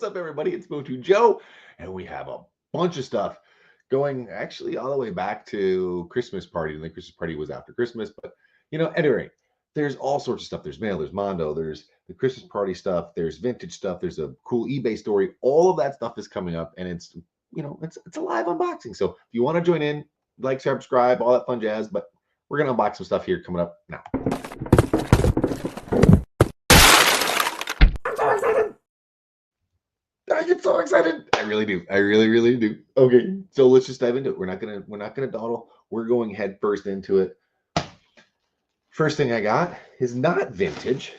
up, everybody? It's MOTU Joe, and we have a bunch of stuff going actually all the way back to Christmas party. And the Christmas party was after Christmas, but anyway, there's all sorts of stuff. There's mail, there's Mondo, there's the Christmas party stuff, there's vintage stuff, there's a cool eBay story. All of that stuff is coming up, and it's a live unboxing. So if you want to join in, like, subscribe, all that fun jazz. But we're gonna unbox some stuff here coming up now. I get so excited. I really do. I really do. Okay, so let's just dive into it. We're not gonna dawdle. We're going head first into it. First thing I got is not vintage,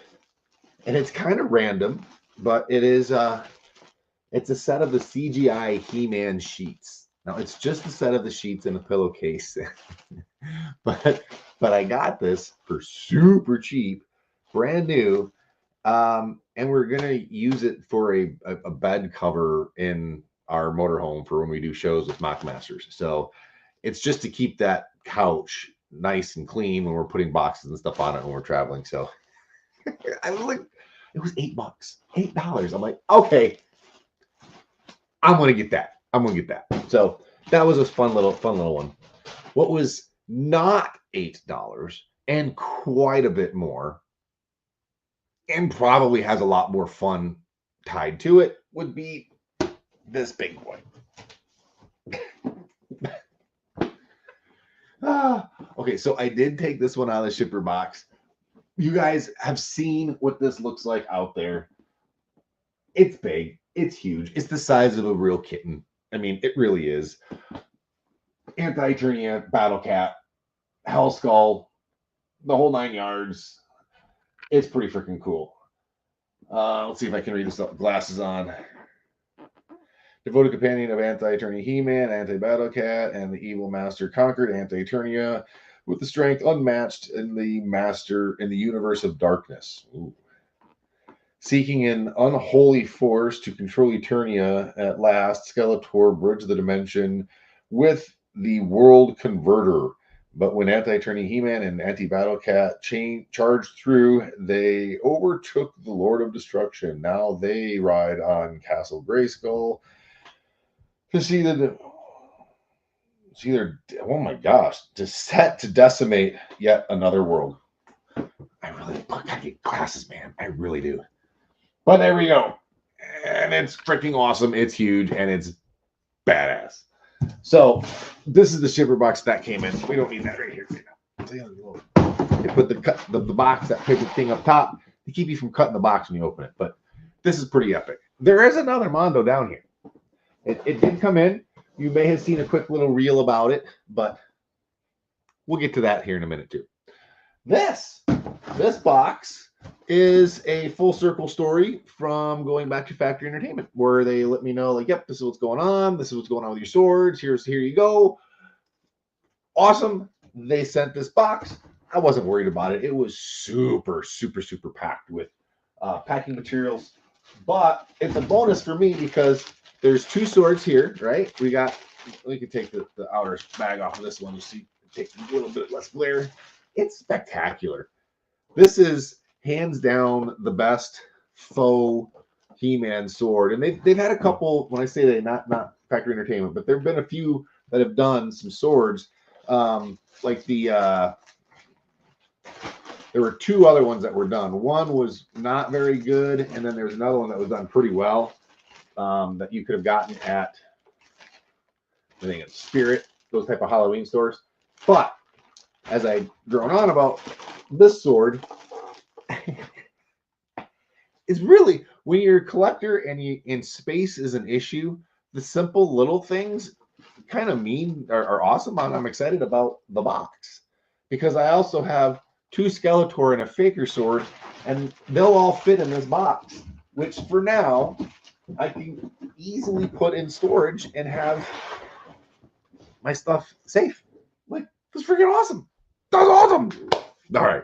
and it's kind of random, but it's a set of the CGI He-Man sheets. Now it's just a set of the sheets in a pillowcase, but I got this for super cheap, brand new. And we're gonna use it for a bed cover in our motorhome for when we do shows with Mock Masters. So it's just to keep that couch nice and clean when we're putting boxes and stuff on it when we're traveling. So I was like, it was $8, $8. I'm like, okay, I'm gonna get that. So that was a fun little one. What was not $8 and quite a bit more, and probably has a lot more fun tied to it, would be this big boy. Okay, so I did take this one out of the shipper box. You guys have seen what this looks like out there. It's big. It's huge. It's the size of a real kitten. I mean, it really is. Anti-Eternia, Battle Cat, Hell Skull, the whole 9 yards. It's pretty freaking cool. Let's see if I can read this. Glasses on. Devoted companion of Anti-Eternia He-Man, Anti-Battle Cat, and the Evil Master conquered Anti-Eternia with the strength unmatched in the universe of darkness. Ooh. Seeking an unholy force to control Eternia, at last, Skeletor bridged the dimension with the World Converter. But when Anti-Eternia He-Man and Anti-Battle Cat charged through, they overtook the Lord of Destruction. Now they ride on Castle Grayskull to see their, oh my gosh, to decimate yet another world. I gotta get glasses, man. I really do. But there we go. And it's freaking awesome. It's huge and it's badass. So this is the shipper box that came in. We don't need that right here. They put the box, that paper thing up top to keep you from cutting the box when you open it. But this is pretty epic. There is another Mondo down here. It did come in. You may have seen a quick little reel about it, but we'll get to that here in a minute too. This box is a full circle story from going back to Factory Entertainment, where they let me know, like, yep, this is what's going on. This is what's going on with your swords. Here you go. Awesome. They sent this box. I wasn't worried about it. It was super packed with packing materials, but it's a bonus for me because there's 2 swords here, right? We can take the outer bag off of this one. You see, take a little bit less glare. It's spectacular. This is hands down the best faux He-Man sword, and they've had a couple. When I say they, not Factory Entertainment, but there have been a few that have done some swords, like there were 2 other ones that were done. One was not very good, and then there was another one that was done pretty well, that you could have gotten at, I think it's Spirit, those type of Halloween stores. But as I drone on about this sword, is really, when you're a collector and space is an issue, the simple little things kind of are awesome. I'm excited about the box because I also have 2 Skeletor and a Faker sword, and they'll all fit in this box, which for now I can easily put in storage and have my stuff safe. Like, that's freaking awesome. That's awesome. All right.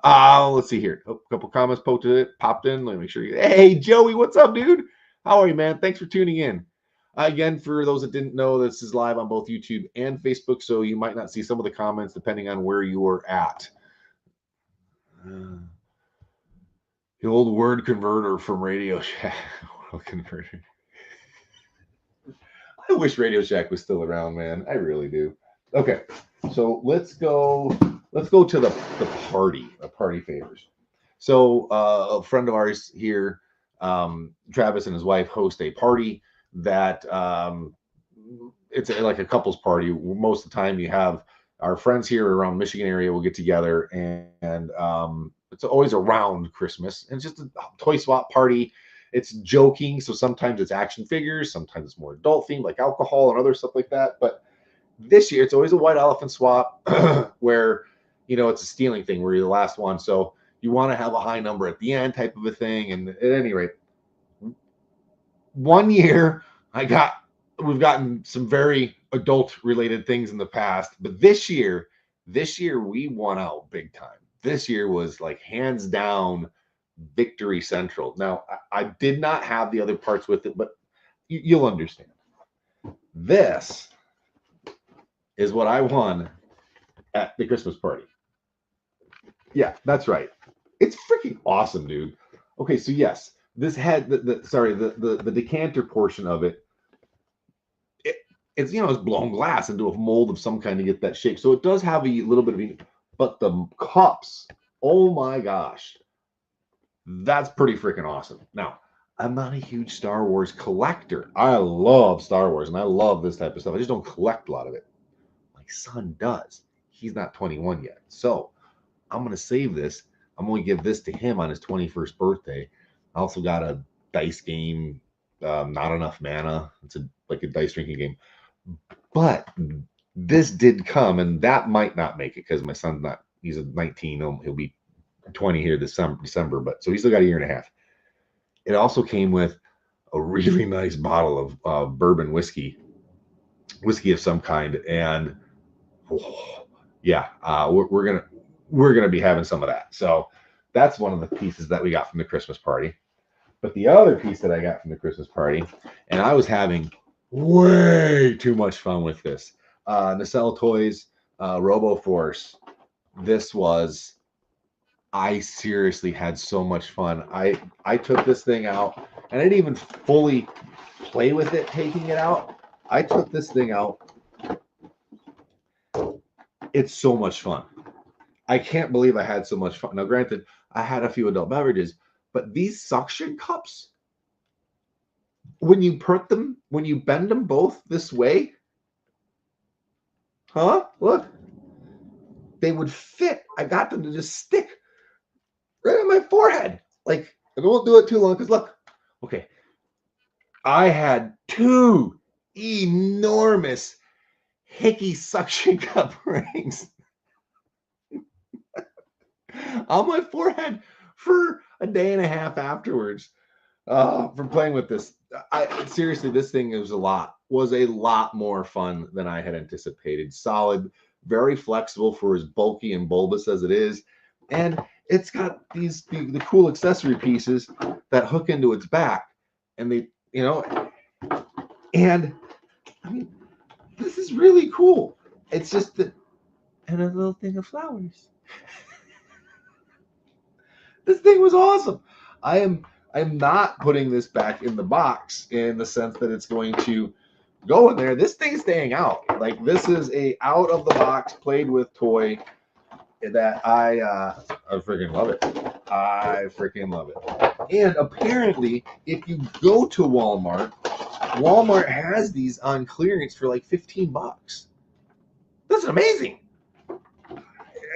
Let's see here. A couple comments popped in. Let me make sure hey, Joey, what's up, dude? How are you, man? Thanks for tuning in. Again, for those that didn't know, this is live on both YouTube and Facebook, so you might not see some of the comments depending on where you are at. The old word converter from Radio Shack. converter. I wish Radio Shack was still around, man. I really do. Okay, so let's go to the party favors. So a friend of ours here, Travis and his wife host a party that it's like a couples party. Most of the time, you have our friends here around Michigan area will get together, and it's always around Christmas, and it's just a toy swap party. It's joking, so sometimes it's action figures, sometimes it's more adult themed, like alcohol and other stuff like that. But this year, it's always a white elephant swap where it's a stealing thing where you're the last one, so you want to have a high number at the end, type of a thing. And at any rate, one year we've gotten some very adult related things in the past, but this year we won out big time. This year was like hands down victory central. Now I did not have the other parts with it, but you'll understand. This is what I won at the Christmas party. Yeah, that's right. It's freaking awesome, dude. Okay, so yes, this had the decanter portion of it. It's it's blown glass into a mold of some kind to get that shape. So it does have a little bit of, but the cups, oh my gosh, that's pretty freaking awesome. Now, I'm not a huge Star Wars collector. I love Star Wars and I love this type of stuff. I just don't collect a lot of it. My son does. He's not 21 yet. So I'm going to save this. I'm going to give this to him on his 21st birthday. I also got a dice game, Not Enough Mana. It's like a dice drinking game. But this did come, and that might not make it because my son's not, he's a 19. He'll be 20 here December, but so he's still got a year and a half. It also came with a really nice bottle of bourbon whiskey of some kind, and we're gonna be having some of that. So that's one of the pieces that we got from the Christmas party. But the other piece that I got from the Christmas party, and I was having way too much fun with this, Nacelle Toys Robo Force. I seriously had so much fun. I took this thing out, and I didn't even fully play with it taking it out. I took this thing out. It's so much fun. I can't believe I had so much fun. Now, granted, I had a few adult beverages, but these suction cups, when you bend them both this way, look, they would fit. I got them to just stick right on my forehead. Like, I won't do it too long because look, okay, I had two enormous hickey suction cup rings on my forehead for a day and a half afterwards from playing with this. Seriously, this thing was a lot more fun than I had anticipated. Solid, very flexible for as bulky and bulbous as it is, and it's got the cool accessory pieces that hook into its back, and and I mean, this is really cool. It's just that, and a little thing of flowers. This thing was awesome. I'm not putting this back in the box in the sense that it's going to go in there. This thing's staying out. Like, this is a out of the box played with toy that I freaking love it. I freaking love it. And apparently, if you go to Walmart has these on clearance for like $15. That's amazing.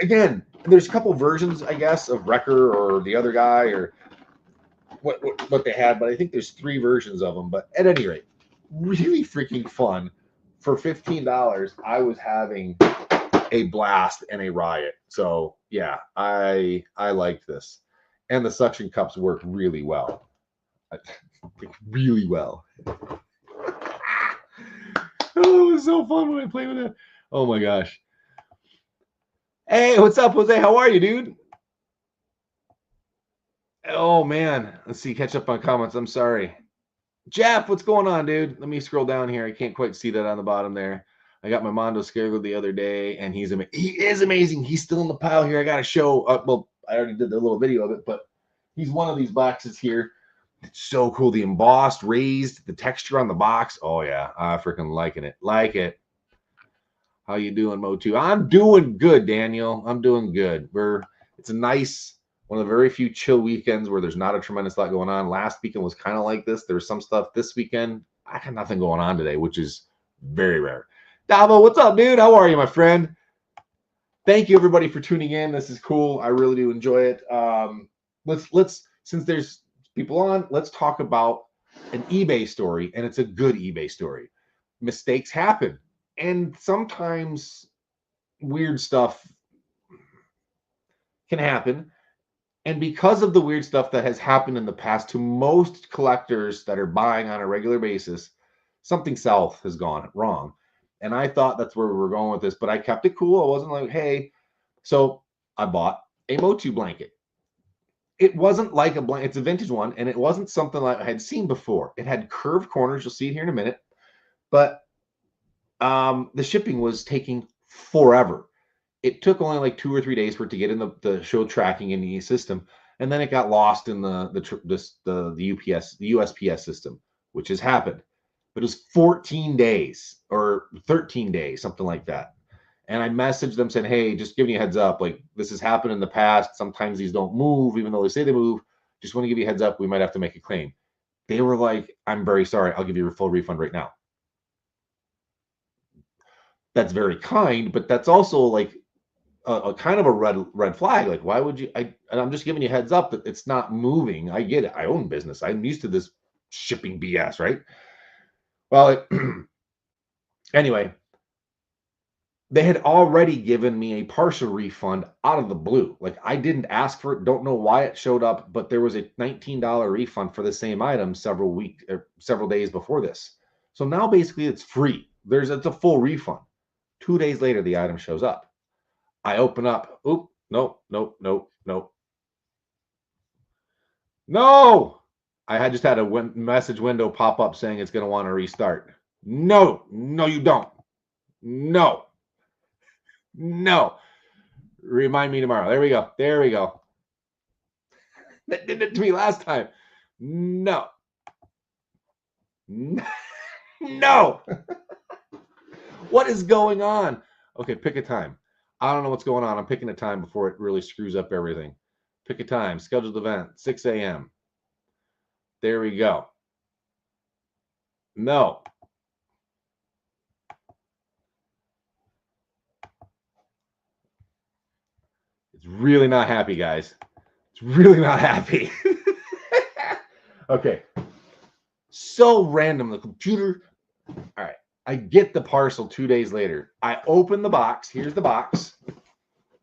Again, there's a couple versions, I guess, of Wrecker or the other guy or what they had, but I think there's 3 versions of them. But at any rate, really freaking fun. For $15, I was having a blast and a riot. So yeah, I liked this, and the suction cups work really well. Really well. Oh, it was so fun when I played with it. Oh my gosh. Hey, what's up, Jose? How are you, dude? Oh man, let's see. Catch up on comments. I'm sorry. Jeff, what's going on, dude? Let me scroll down here. I can't quite see that on the bottom there. I got my Mondo Scarecrow the other day, and he is amazing. He's still in the pile here. I got to show. Well, I already did the little video of it, but he's one of these boxes here It's so cool. The embossed, raised, the texture on the box. Oh yeah, I freaking liking it. Like it. How you doing, MOTU? I'm doing good, Daniel. I'm doing good. It's a nice, one of the very few chill weekends where there's not a tremendous lot going on. Last weekend was kind of like this. There was some stuff this weekend. I got nothing going on today, which is very rare. Davo, what's up, dude? How are you, my friend? Thank you, everybody, for tuning in. This is cool. I really do enjoy it. Let's since there's people on, let's talk about an eBay story, and it's a good eBay story. Mistakes happen, and sometimes weird stuff can happen. And because of the weird stuff that has happened in the past to most collectors that are buying on a regular basis, something south has gone wrong. And I thought that's where we were going with this, but I kept it cool. I wasn't like, hey, so I bought a MOTU blanket. It wasn't like a blanket, it's a vintage one, and it wasn't something like I had seen before. It had curved corners. You'll see it here in a minute. But the shipping was taking forever. It took only like 2 or 3 days for it to get in the show tracking in the system, and then it got lost in the UPS, the USPS system, which has happened. But it was 14 days or 13 days, something like that. And I messaged them saying, hey, just giving you a heads up, like this has happened in the past. Sometimes these don't move, even though they say they move. Just want to give you a heads up, we might have to make a claim. They were like, I'm very sorry, I'll give you a full refund right now. That's very kind, but that's also like a kind of a red flag. Like, why would you? And I'm just giving you heads up that it's not moving. I get it. I own business. I'm used to this shipping BS, right? Well, anyway, they had already given me a partial refund out of the blue. Like, I didn't ask for it. Don't know why it showed up, but there was a $19 refund for the same item several days before this. So now basically it's free. It's a full refund. 2 days later, the item shows up. I open up. Oop, nope, nope, nope, nope. No, just had a message window pop up saying it's going to want to restart. No, you don't. No. Remind me tomorrow. There we go. That did it to me last time. No. What is going on? Okay, pick a time. I don't know what's going on. I'm picking a time before it really screws up everything. Pick a time. Scheduled event, 6 a.m. There we go. No. It's really not happy, guys. It's really not happy. Okay. So random. The computer. All right. I get the parcel 2 days later. I open the box. Here's the box.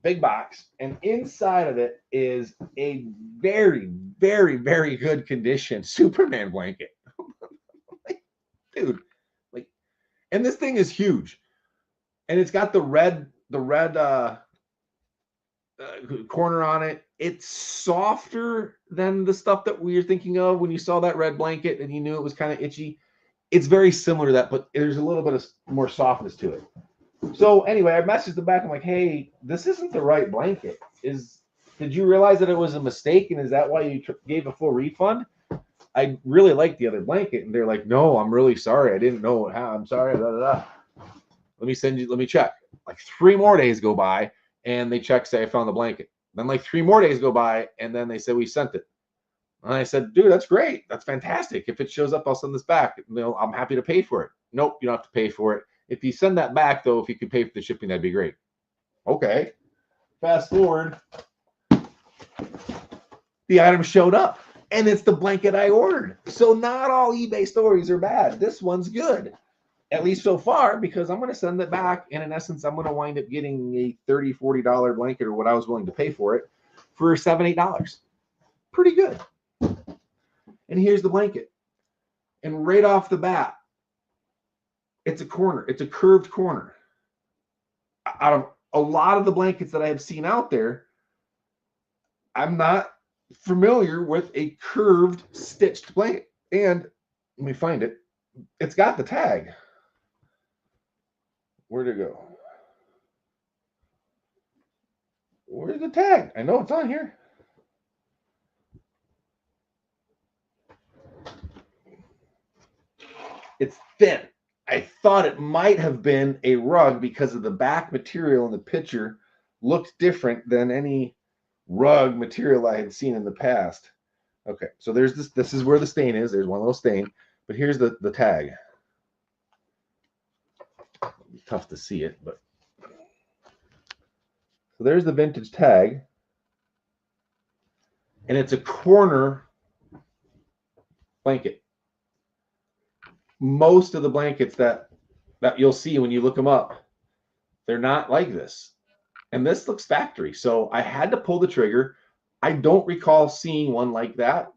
Big box. And inside of it is a very, very, very good condition Superman blanket. Dude. Like, and this thing is huge. And it's got the red corner on it. It's softer than the stuff that we were thinking of when you saw that red blanket and you knew it was kind of itchy. It's very similar to that, but there's a little bit of more softness to it. So anyway, I messaged them back. I'm like, hey, this isn't the right blanket. Did you realize that it was a mistake? And is that why you gave a full refund? I really like the other blanket. And they're like, no, I'm really sorry. I didn't know how. I'm sorry. Blah, blah, blah. Let me check. Like 3 more days go by and they check, say I found the blanket. Then like 3 more days go by and then they said we sent it. And I said, dude, that's great. That's fantastic. If it shows up, I'll send this back. I'm happy to pay for it. Nope, you don't have to pay for it. If you send that back, though, if you could pay for the shipping, that'd be great. Okay. Fast forward. The item showed up, and it's the blanket I ordered. So not all eBay stories are bad. This one's good, at least so far, because I'm going to send it back. And in essence, I'm going to wind up getting a $30, $40 blanket or what I was willing to pay for it for $7, $8. Pretty good. And here's the blanket. And right off the bat, it's a corner. It's a curved corner. Out of a lot of the blankets that I have seen out there, I'm not familiar with a curved stitched blanket. And let me find it. It's got the tag. Where'd it go? Where's the tag? I know it's on here. It's thin. I thought it might have been a rug because of the back material in the picture looked different than any rug material I had seen in the past. Okay, so there's this. This is where the stain is. There's one little stain, but here's the tag. Tough to see it, but so there's the vintage tag, and it's a corner blanket. Most of the blankets that you'll see when you look them up, they're not like this. And this looks factory. So I had to pull the trigger. I don't recall seeing one like that.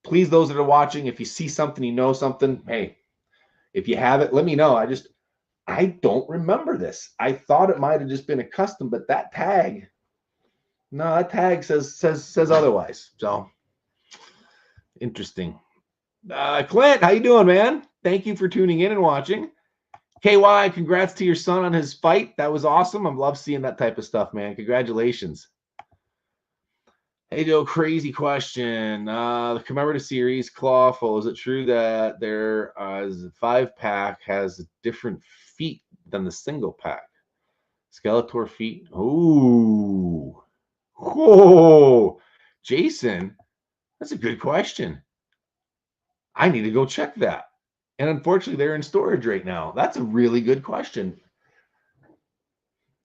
Please, those that are watching, if you see something, you know something, hey, if you have it, let me know. I don't remember this. I thought it might have just been a custom, but that tag, no, that tag says otherwise. So interesting. Clint, how you doing, man? Thank you for tuning in and watching. KY, congrats to your son on his fight. That was awesome. I love seeing that type of stuff, man. Congratulations. Hey, Joe, crazy question. The commemorative series, Clawful, is it true that their 5-pack has different feet than the single pack? Skeletor feet? Ooh. Whoa. Jason, that's a good question. I need to go check that. And unfortunately, they're in storage right now. That's a really good question.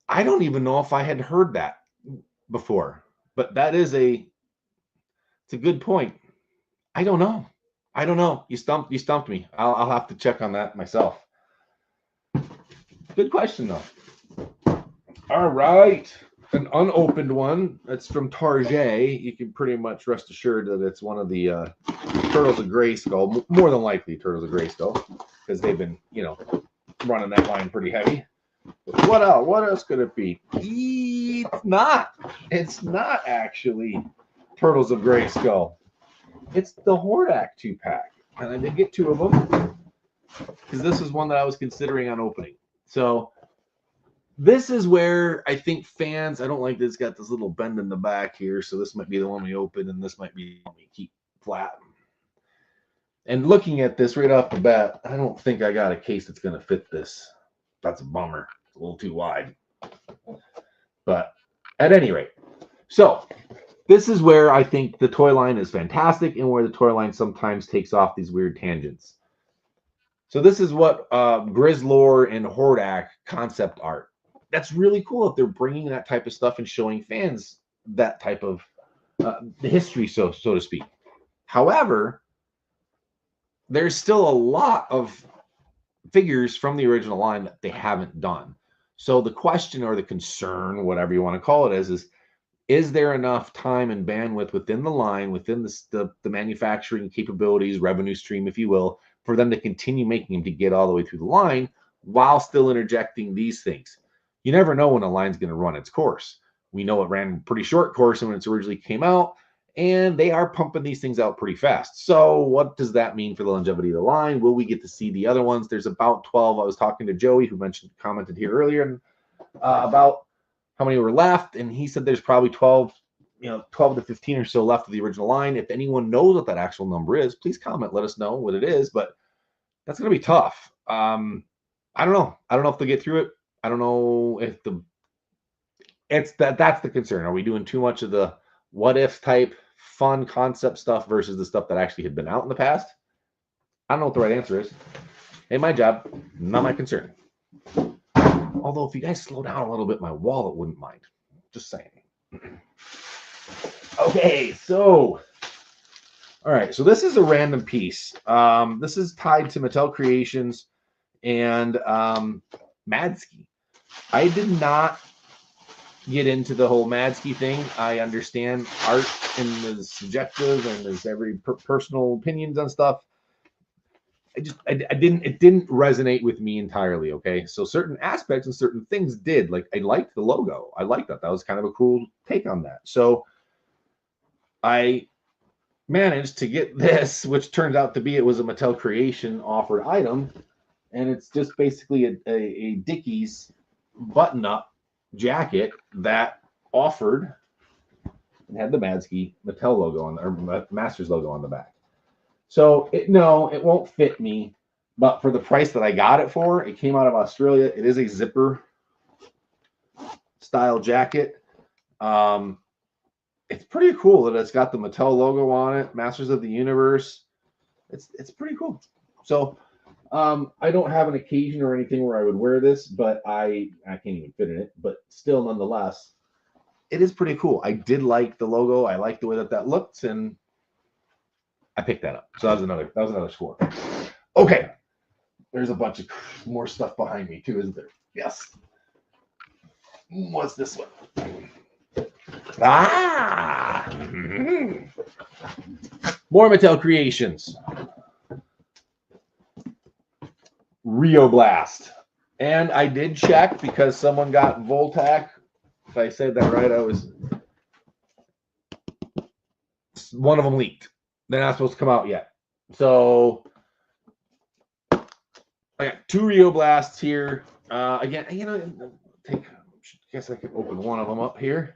I don't even know if I had heard that before, but it's a good point. I don't know. You stumped me. I'll have to check on that myself. Good question though. All right. An unopened one. That's from Target. You can pretty much rest assured that it's one of the Turtles of Grayskull. More than likely Turtles of Grayskull, because they've been, running that line pretty heavy. But what else? What else could it be? It's not. It's not actually Turtles of Grayskull. It's the Hordak 2-pack. And I did get 2 of them, because this is one that I was considering on opening. So this is where I think fans, I don't like that it's got this little bend in the back here, so this might be the one we open, and this might be the one we keep flat. And looking at this right off the bat, I don't think I got a case that's going to fit this. That's a bummer. It's a little too wide. But at any rate, so this is where I think the toy line is fantastic, and where the toy line sometimes takes off these weird tangents. So this is what Grizzlor and Hordak concept art. That's really cool if they're bringing that type of stuff and showing fans that type of the history, so to speak. However, there's still a lot of figures from the original line that they haven't done. So the question, or the concern, whatever you want to call it, is there enough time and bandwidth within the line, within the manufacturing capabilities, revenue stream, if you will, for them to continue making them to get all the way through the line while still interjecting these things? You never know when a line's going to run its course. We know it ran a pretty short course when it originally came out, and they are pumping these things out pretty fast. So what does that mean for the longevity of the line? Will we get to see the other ones? There's about 12. I was talking to Joey, who commented here earlier, and about how many were left, and he said there's probably 12 to 15 or so left of the original line. If anyone knows what that actual number is, please comment, let us know what it is. But that's going to be tough. I don't know. I don't know if they'll get through it. I don't know if that's the concern. Are we doing too much of the what if type fun concept stuff versus the stuff that actually had been out in the past? I don't know what the right answer is. Ain't my job, not my concern. Although if you guys slow down a little bit, my wallet wouldn't mind. Just saying. Okay, so all right, so this is a random piece. This is tied to Mattel Creations and Madski. I did not get into the whole Madski thing. I understand art and is subjective, and there's every personal opinions on stuff. It didn't resonate with me entirely. Okay, so certain aspects and certain things did. Like, I liked the logo. I liked that. That was kind of a cool take on that. So I managed to get this, which turns out to be, it was a Mattel Creation offered item, and it's just basically a Dickies button-up jacket that offered and had the Madski Mattel logo on, or Masters logo on the back. So no, it won't fit me. But for the price that I got it for, it came out of Australia. It is a zipper style jacket. It's pretty cool that it's got the Mattel logo on it, Masters of the Universe. It's pretty cool. So I don't have an occasion or anything where I would wear this, but I can't even fit in it. But still, nonetheless, it is pretty cool. I did like the logo. I like the way that looked, and I picked that up. So that was another score. Okay, there's a bunch of more stuff behind me too, isn't there? Yes. What's this one? Ah! More Mattel Creations. Rio Blast. And I did check because someone got Voltac. If I said that right, one of them leaked. They're not supposed to come out yet. So I got 2 Rio Blasts here. Again, I guess I could open one of them up here.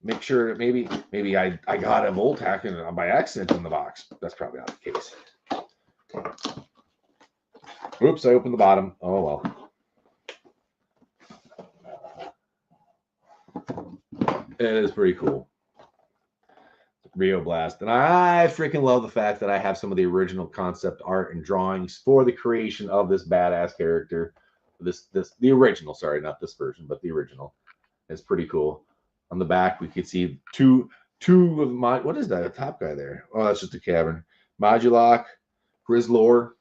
Make sure that maybe I got a Voltac and by accident in the box. That's probably not the case. Oops, I opened the bottom. Oh well. It is pretty cool. Rio Blast. And I freaking love the fact that I have some of the original concept art and drawings for the creation of this badass character. The original, sorry, not this version, but the original. It's pretty cool. On the back, we could see two of my, what is that? A top guy there. Oh, that's just a cavern. Modulok, Grizzlor.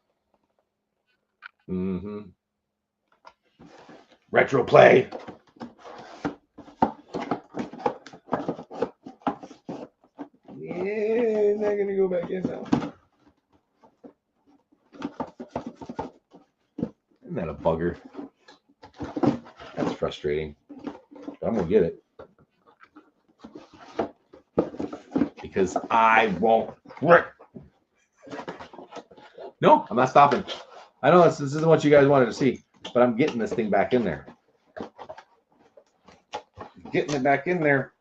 Retro Play. Yeah, not gonna go back in now. Isn't that a bugger? That's frustrating. I'm gonna get it because I won't quit. No, I'm not stopping. I know this isn't what you guys wanted to see, but I'm getting this thing back in there. Getting it back in there.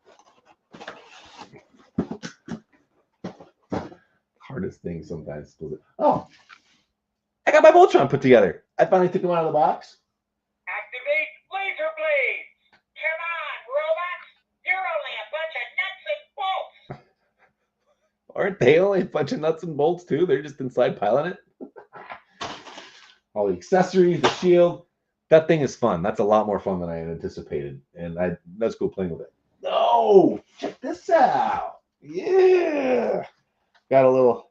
Hardest thing sometimes. Oh, I got my Voltron put together. I finally took him out of the box. Activate laser blades. Come on, robots. You're only a bunch of nuts and bolts. Aren't they only a bunch of nuts and bolts too? They're just inside piling it. All the accessories, the shield. That thing is fun. That's a lot more fun than I had anticipated. And let's go playing with it. Oh, check this out. Yeah. Got a little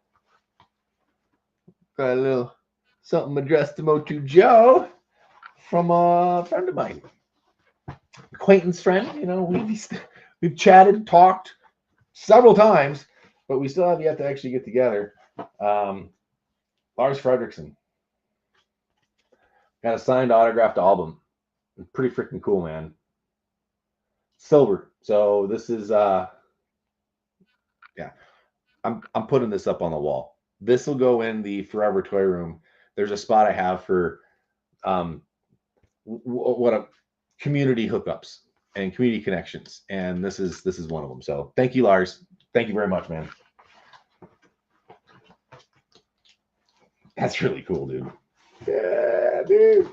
something addressed to Motu Joe from a friend of mine. Acquaintance friend. We've chatted, talked several times, but we still have yet to actually get together. Lars Fredrickson. Got a signed autographed album. Pretty freaking cool, man. Silver. So this is yeah. I'm putting this up on the wall. This will go in the Forever Toy Room. There's a spot I have for community hookups and community connections, and this is one of them. So thank you, Lars. Thank you very much, man. That's really cool, dude. Yeah, dude.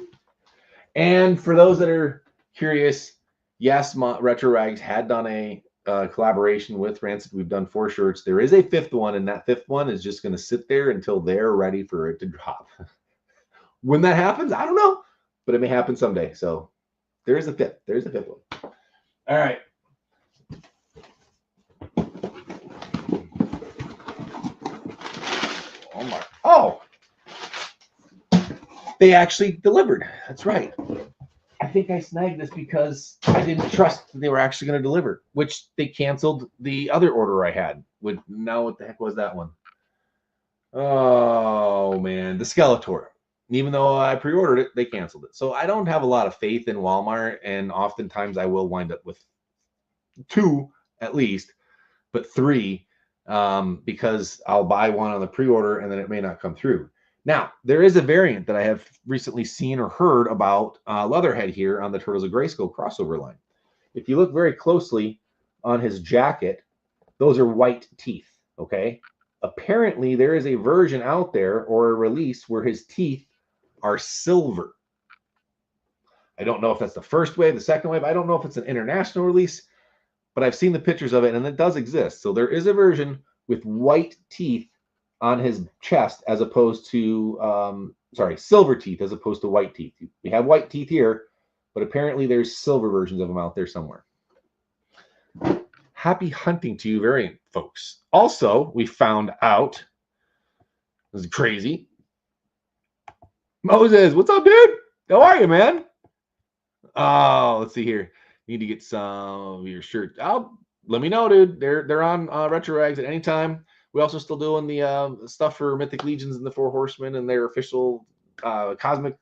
And for those that are curious, yes, Retro Rags had done a collaboration with Rancid. We've done 4 shirts. There is a 5th one, and that 5th one is just going to sit there until they're ready for it to drop. When that happens, I don't know, but it may happen someday. So there is a 5th. There's a 5th one. All right. Oh my! Oh, they actually delivered. That's right. I think I snagged this because I didn't trust that they were actually going to deliver, which they canceled the other order I had. Now what the heck was that one? Oh, man. The Skeletor. Even though I pre-ordered it, they canceled it. So I don't have a lot of faith in Walmart, and oftentimes I will wind up with 2 at least, but 3 because I'll buy one on the pre-order and then it may not come through. Now, there is a variant that I have recently seen or heard about Leatherhead here on the Turtles of Grayskull crossover line. If you look very closely on his jacket, those are white teeth, okay? Apparently, there is a version out there or a release where his teeth are silver. I don't know if that's the first wave, the second wave. I don't know if it's an international release, but I've seen the pictures of it and it does exist. So there is a version with white teeth on his chest as opposed to, silver teeth as opposed to white teeth. We have white teeth here, but apparently there's silver versions of them out there somewhere. Happy hunting to you, variant folks. Also, we found out, this is crazy. Moses, what's up, dude? How are you, man? Oh, let's see here. Need to get some of your shirts. Let me know, dude. They're on Retro Rags at any time. We also still doing the stuff for Mythic Legions and the Four Horsemen and their official Cosmic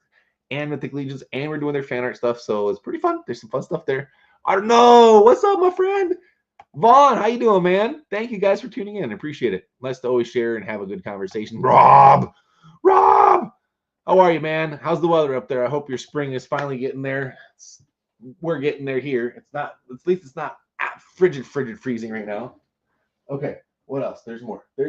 and Mythic Legions, and we're doing their fan art stuff. So it's pretty fun. There's some fun stuff there. I don't know. What's up, my friend? Vaughn, how you doing, man? Thank you guys for tuning in. Appreciate it. Nice to always share and have a good conversation. Rob, how are you, man? How's the weather up there? I hope your spring is finally getting there. We're getting there here. It's not, at least it's not frigid freezing right now. Okay, what else? There's more. There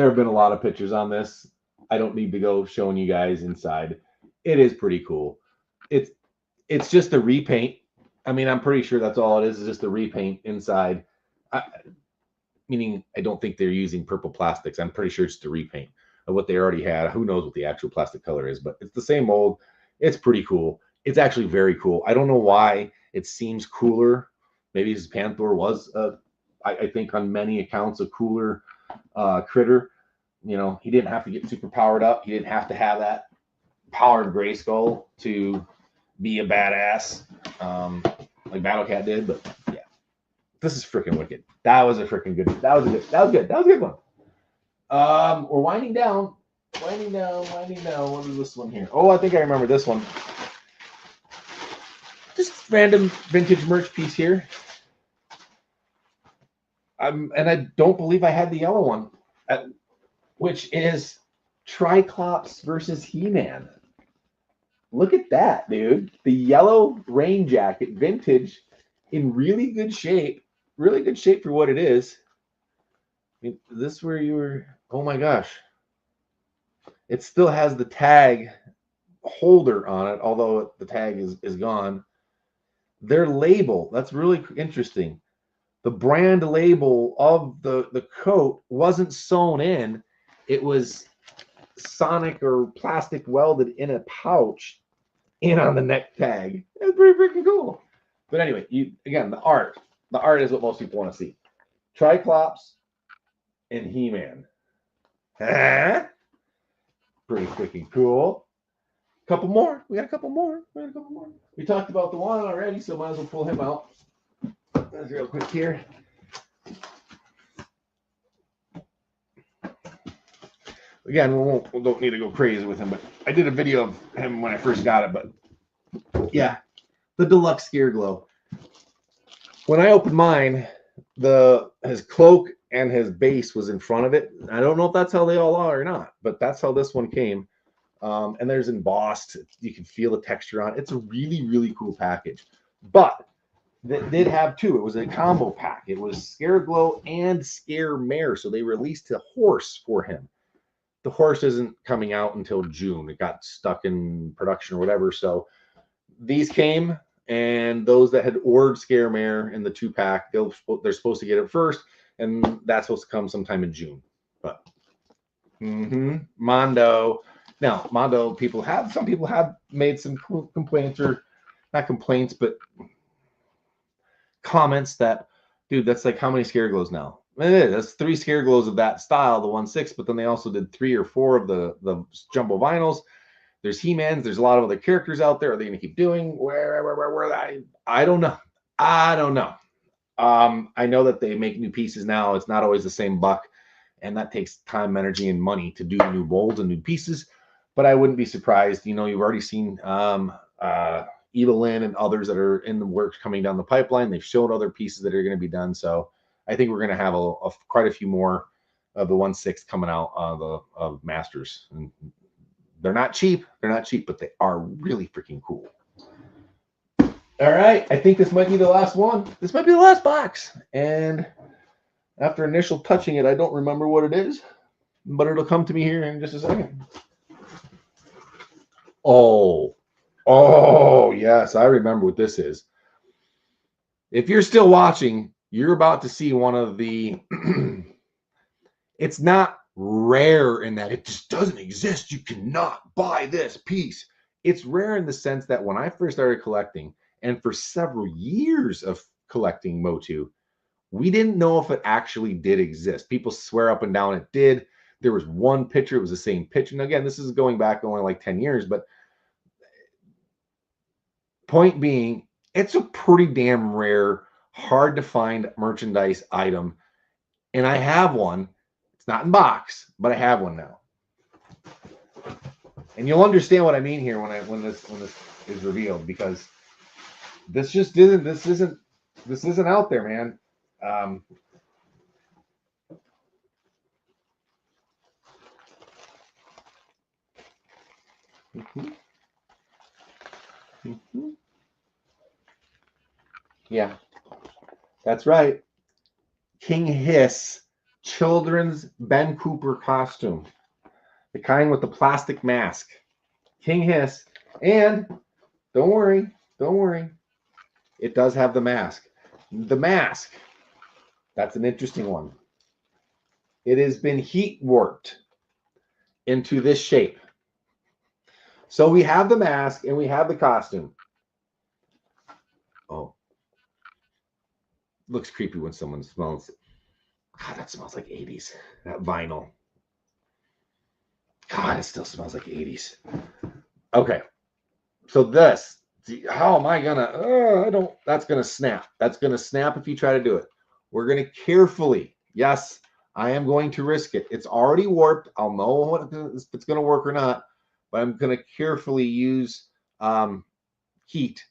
have been a lot of pictures on this. I don't need to go showing you guys inside. It is pretty cool. It's just a repaint. I mean, I'm pretty sure that's all it is just a repaint inside. Meaning, I don't think they're using purple plastics. I'm pretty sure it's the repaint of what they already had. Who knows what the actual plastic color is, but it's the same mold. It's pretty cool. It's actually very cool. I don't know why it seems cooler. Maybe his Panther was, I think, on many accounts, a cooler critter. You know, he didn't have to get super powered up. He didn't have to have that powered gray skull to be a badass like Battle Cat did. But yeah, this is freaking wicked. That was a freaking good. That was a good one. We're winding down. What is this one here? Oh, I think I remember this one. Just random vintage merch piece here. And I don't believe I had the yellow one, which is Triclops versus He-Man. Look at that, dude. The yellow rain jacket, vintage, in really good shape. Really good shape for what it is. I mean, is this where you were? Oh my gosh. It still has the tag holder on it, although the tag is gone. Their label, that's really interesting. The brand label of the coat wasn't sewn in. It was sonic or plastic welded in a pouch in on the neck tag. It's pretty freaking cool. But anyway, again, the art is what most people want to see. Triclops and He-Man. Pretty freaking cool. Couple more. We got a couple more. We talked about the one already, so might as well pull him out. That's real quick here. Again, we don't need to go crazy with him, but I did a video of him when I first got it. But yeah, the deluxe Scare Glow. When I opened mine, his cloak and his base was in front of it. I don't know if that's how they all are or not, but that's how this one came. And there's embossed. You can feel the texture on it. It's a really, really cool package. But that did have two. It was a combo pack. It was Scare Glow and Scare Mare. So they released a horse for him. The horse isn't coming out until June. It got stuck in production or whatever. So these came, and those that had ordered Scare Mare in the 2-pack, they're supposed to get it first, and that's supposed to come sometime in June. But Mondo. Now, Mondo some people have made some complaints, or not complaints, but comments that, dude, that's like how many Scare Glows now? It is. That's 3 Scare Glows of that style, the 1/6, but then they also did 3 or 4 of the jumbo vinyls. There's He-Mans. There's a lot of other characters out there. Are they going to keep doing? Where? I don't know. I know that they make new pieces now. It's not always the same buck, and that takes time, energy, and money to do new molds and new pieces. But I wouldn't be surprised. You know, you've already seen Evelyn and others that are in the works coming down the pipeline. They've shown other pieces that are going to be done. So I think we're going to have quite a few more of the 1/6 coming out of Masters. And they're not cheap. They're not cheap, but they are really freaking cool. All right. I think this might be the last one. This might be the last box. And after initial touching it, I don't remember what it is, but it'll come to me here in just a second. Oh, yes. I remember what this is. If you're still watching, you're about to see one of the, it's not rare in that it just doesn't exist. You cannot buy this piece. It's rare in the sense that when I first started collecting, and for several years of collecting MOTU, we didn't know if it actually did exist. People swear up and down it did. There was one picture, it was the same picture. And again, this is going back only like 10 years, but point being, it's a pretty damn rare, hard to find merchandise item. And I have one. It's not in box, but I have one now. And you'll understand what I mean here when this is revealed, because this just isn't out there, man. Yeah, that's right. King Hiss children's Ben Cooper costume, the kind with the plastic mask. King Hiss, and don't worry, it does have the mask. The mask, that's an interesting one. It has been heat warped into this shape. So we have the mask and we have the costume. Oh, looks creepy when someone smells. God, that smells like 80s. That vinyl. God, it still smells like 80s. Okay, so this, how am I gonna, that's gonna snap. That's gonna snap if you try to do it. We're gonna carefully, yes, I am going to risk it. It's already warped. I'll know if it's gonna work or not, but I'm gonna carefully use heat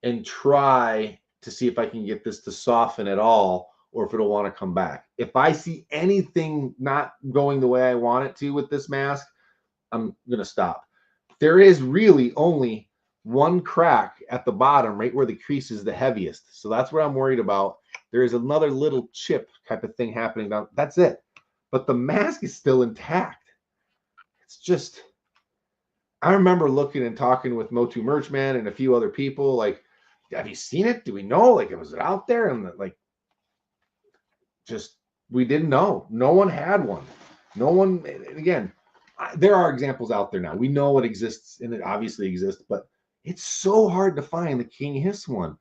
and try to see if I can get this to soften at all, or if it'll want to come back. If I see anything not going the way I want it to with this mask, I'm gonna stop. There is really only one crack at the bottom, right where the crease is the heaviest. So that's what I'm worried about. There is another little chip type of thing happening down. That's it. But the mask is still intact. It's just, I remember looking and talking with MOTU Merchman and a few other people, like, have you seen it? Do we know? Like, was it out there? And like, just, we didn't know. No one had one. No one, again, there are examples out there now. We know it exists, and it obviously exists, but it's so hard to find the King Hiss one.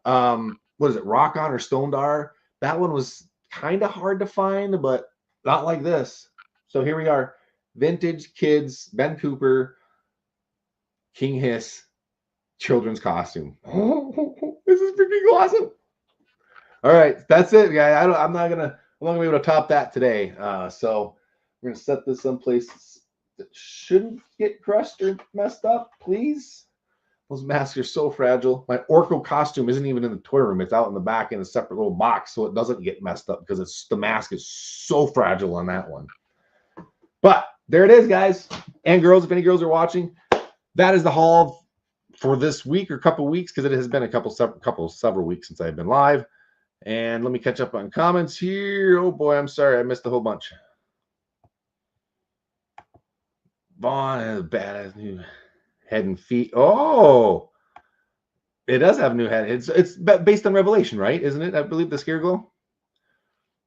What is it, Rock On or Stone-Dar? That one was kind of hard to find, but not like this. So here we are, vintage kids, Ben Cooper, King Hiss, children's costume. This is freaking awesome. All right, that's it, guys. I'm not gonna be able to top that today. So we're gonna set this someplace that shouldn't get crushed or messed up, please. Those masks are so fragile. My Orko costume isn't even in the toy room. It's out in the back in a separate little box, so it doesn't get messed up because the mask is so fragile on that one. But there it is, guys and girls. If any girls are watching, that is the haul for this week or couple weeks, because it has been several weeks since I've been live. And let me catch up on comments here. Oh boy, I'm sorry, I missed a whole bunch. Vaughn has a badass new head and feet. Oh, it does have a new head. It's based on Revelation, right? Isn't it? I believe the Scareglow.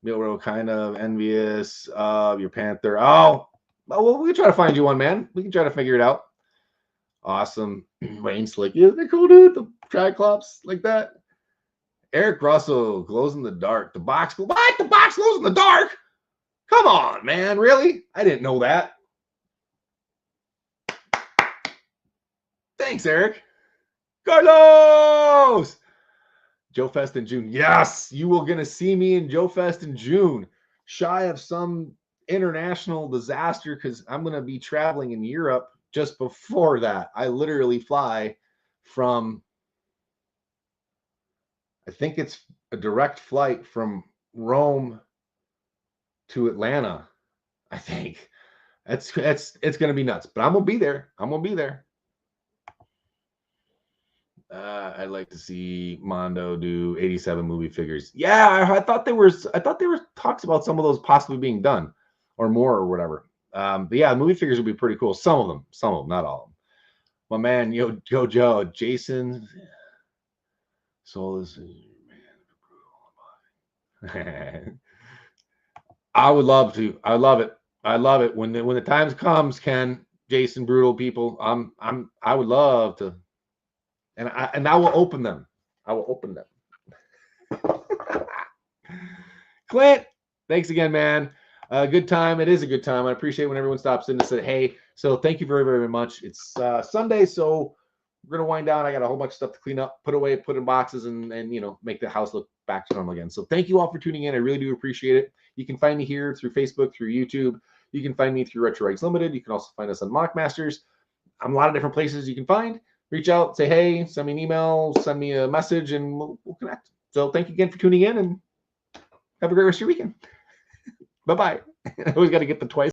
Milro kind of envious of your Panther. Oh, well, we can try to find you one, man. We can try to figure it out. Awesome. Wayne Slick. Isn't it cool, dude? The Triclops like that. Eric Russell glows in the dark. The box. What? The box glows in the dark? Come on, man. Really? I didn't know that. Thanks, Eric. Carlos! Joe Fest in June. Yes, you will going to see me in Joe Fest in June. Shy of some international disaster, because I'm going to be traveling in Europe just before that. I literally fly from, I think it's a direct flight from Rome to Atlanta. I think it's going to be nuts, but I'm going to be there. I'm going to be there. I'd like to see Mondo do 87 movie figures. Yeah, I thought there were talks about some of those possibly being done or more or whatever. But yeah, movie figures would be pretty cool. Some of them, not all of them. My man, Joe, Jason. So this is man. I would love to. I love it. I love it. When the time comes, Ken, Jason, brutal people. I would love to. And I will open them. I will open them. Clint, thanks again, man. Good time. It is a good time. I appreciate when everyone stops in to say, hey. So thank you very, very much. It's Sunday, so we're gonna wind down. I got a whole bunch of stuff to clean up, put away, put in boxes, and make the house look back to normal again. So thank you all for tuning in. I really do appreciate it. You can find me here through Facebook, through YouTube. You can find me through Retro Rights Limited. You can also find us on Mockmasters. I'm a lot of different places you can find. Reach out, say hey, send me an email, send me a message, and we'll connect. So thank you again for tuning in, and have a great rest of your weekend. Bye-bye. I always got to get the twice.